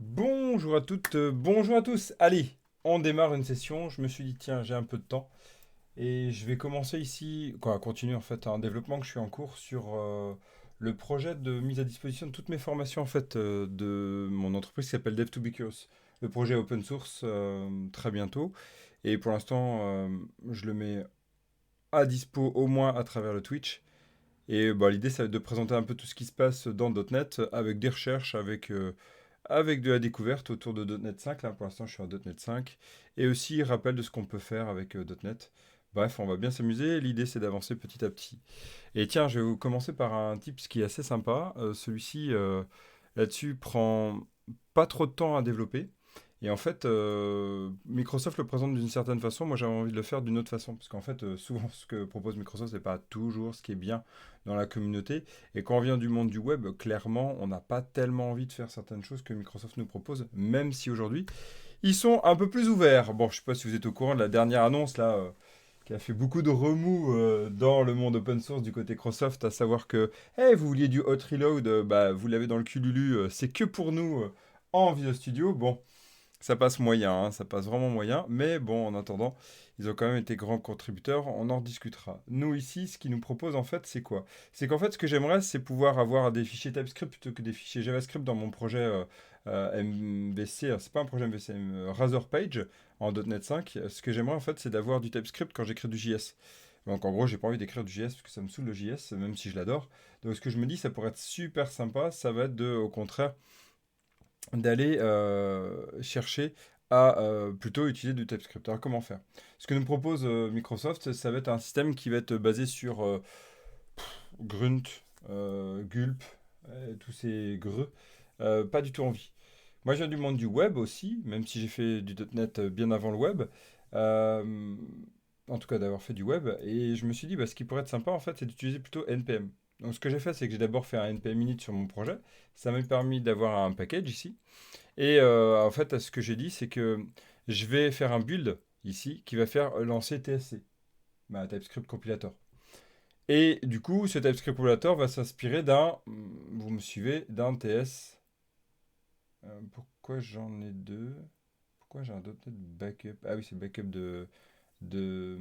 Bonjour à toutes, bonjour à tous. Allez, on démarre une session. Je me suis dit, tiens, j'ai un peu de temps. Et je vais commencer ici, quoi, continuer en fait un développement que je suis en cours sur le projet de mise à disposition de toutes mes formations en fait de mon entreprise qui s'appelle Dev2Be Le projet est open source très bientôt. Et pour l'instant, je le mets à dispo au moins à travers le Twitch. Et bah, l'idée, ça va être de présenter un peu tout ce qui se passe dans .NET avec des recherches, avec de la découverte autour de .NET 5. Là, pour l'instant, je suis en .NET 5. Et aussi, rappel de ce qu'on peut faire avec .NET. Bref, on va bien s'amuser. L'idée, c'est d'avancer petit à petit. Et tiens, je vais vous commencer par un tips qui est assez sympa. Celui-ci, là-dessus, prend pas trop de temps à développer. Et en fait, Microsoft le présente d'une certaine façon. Moi, j'avais envie de le faire d'une autre façon. Parce qu'en fait, souvent, ce que propose Microsoft, c'est pas toujours ce qui est bien dans la communauté. Et quand on vient du monde du web, clairement, on n'a pas tellement envie de faire certaines choses que Microsoft nous propose, même si aujourd'hui, ils sont un peu plus ouverts. Bon, je sais pas si vous êtes au courant de la dernière annonce, là, qui a fait beaucoup de remous dans le monde open source du côté Microsoft, à savoir que, hey, vous vouliez du hot reload, bah, vous l'avez dans le cululu, c'est que pour nous en Visual Studio. Bon, ça passe moyen, hein, ça passe vraiment moyen, mais bon, en attendant, ils ont quand même été grands contributeurs, on en rediscutera. Nous, ici, ce qu'ils nous proposent, en fait, c'est quoi? C'est qu'en fait, ce que j'aimerais, c'est pouvoir avoir des fichiers TypeScript plutôt que des fichiers JavaScript dans mon projet MVC. Alors, c'est pas un projet MVC, Razor Page en .NET 5. Ce que j'aimerais, en fait, c'est d'avoir du TypeScript quand j'écris du JS. Donc, en gros, j'ai pas envie d'écrire du JS parce que ça me saoule le JS, même si je l'adore. Donc, ce que je me dis, ça pourrait être super sympa, ça va être de, au contraire, d'aller chercher à plutôt utiliser du TypeScript. Alors comment faire? Ce que nous propose Microsoft, ça va être un système qui va être basé sur Grunt, Gulp, tous ces greux. Pas du tout envie. Moi, je viens du monde du web aussi, même si j'ai fait du .NET bien avant le web. Euh, en tout cas, d'avoir fait du web. Et je me suis dit, bah, ce qui pourrait être sympa, en fait, c'est d'utiliser plutôt NPM. Donc, ce que j'ai fait, c'est que j'ai d'abord fait un NPM init sur mon projet. Ça m'a permis d'avoir un package ici. Et en fait, ce que j'ai dit, c'est que je vais faire un build ici qui va faire lancer TSC, ma TypeScript Compilator. Et du coup, ce TypeScript Compilator va s'inspirer d'un, vous me suivez, d'un TS. Pourquoi j'en ai deux? Pourquoi j'ai un .NET Backup? Ah oui, c'est backup de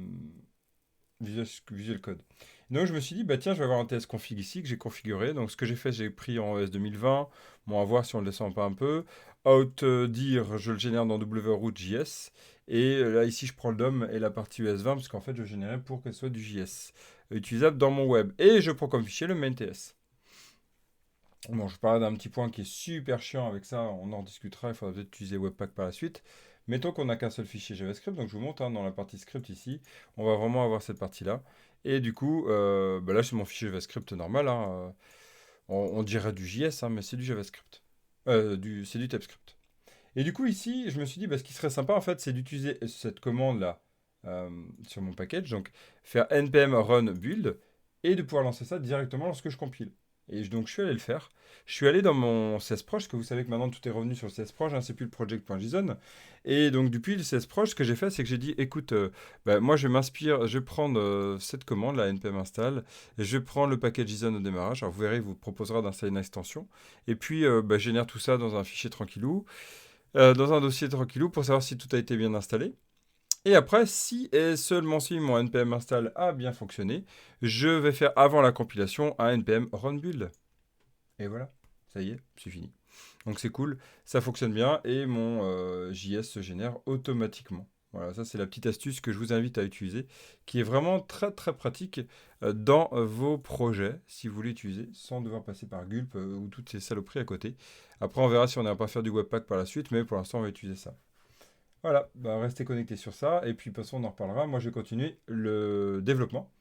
Visual Code. Donc je me suis dit, bah tiens, je vais avoir un TS config ici que j'ai configuré. Donc ce que j'ai fait, j'ai pris en OS 2020. Bon, à voir si on le descend pas un peu. Out dire, je le génère dans wroot.js. Et là, ici, je prends le DOM et la partie US20 parce qu'en fait, je générais pour qu'elle soit du JS utilisable dans mon web. Et je prends comme fichier le main.ts. Bon, je parle d'un petit point qui est super chiant avec ça, on en discutera, il faudra peut-être utiliser Webpack par la suite. Mettons qu'on n'a qu'un seul fichier JavaScript, donc je vous montre dans la partie script ici, on va vraiment avoir cette partie-là. Et du coup, bah là c'est mon fichier JavaScript normal, hein, on dirait du JS, hein, mais c'est du JavaScript. C'est du TypeScript. Et du coup ici, je me suis dit, bah, ce qui serait sympa en fait, c'est d'utiliser cette commande-là sur mon package, donc faire npm run build, et de pouvoir lancer ça directement lorsque je compile. Et donc je suis allé le faire. Je suis allé dans mon CSproj, parce que vous savez que maintenant tout est revenu sur le CSproj, hein, c'est plus le project.json. Et donc depuis le CSproj, ce que j'ai fait, c'est que j'ai dit, écoute, bah, moi je m'inspire, je vais prendre cette commande, la npm install, et je vais prendre le package JSON au démarrage. Alors vous verrez, il vous proposera d'installer une extension. Et puis bah, je génère tout ça dans un fichier tranquillou, dans un dossier tranquillou pour savoir si tout a été bien installé. Et après, si et seulement si mon npm install a bien fonctionné, je vais faire avant la compilation un npm run build. Et voilà, ça y est, c'est fini. Donc c'est cool, ça fonctionne bien et mon JS se génère automatiquement. Voilà, ça c'est la petite astuce que je vous invite à utiliser, qui est vraiment très très pratique dans vos projets, si vous voulez utiliser, sans devoir passer par Gulp ou toutes ces saloperies à côté. Après on verra si on n'ira pas faire du Webpack par la suite, mais pour l'instant on va utiliser ça. Voilà, bah, restez connectés sur ça, et puis de toute façon on en reparlera. Moi je vais continuer le développement.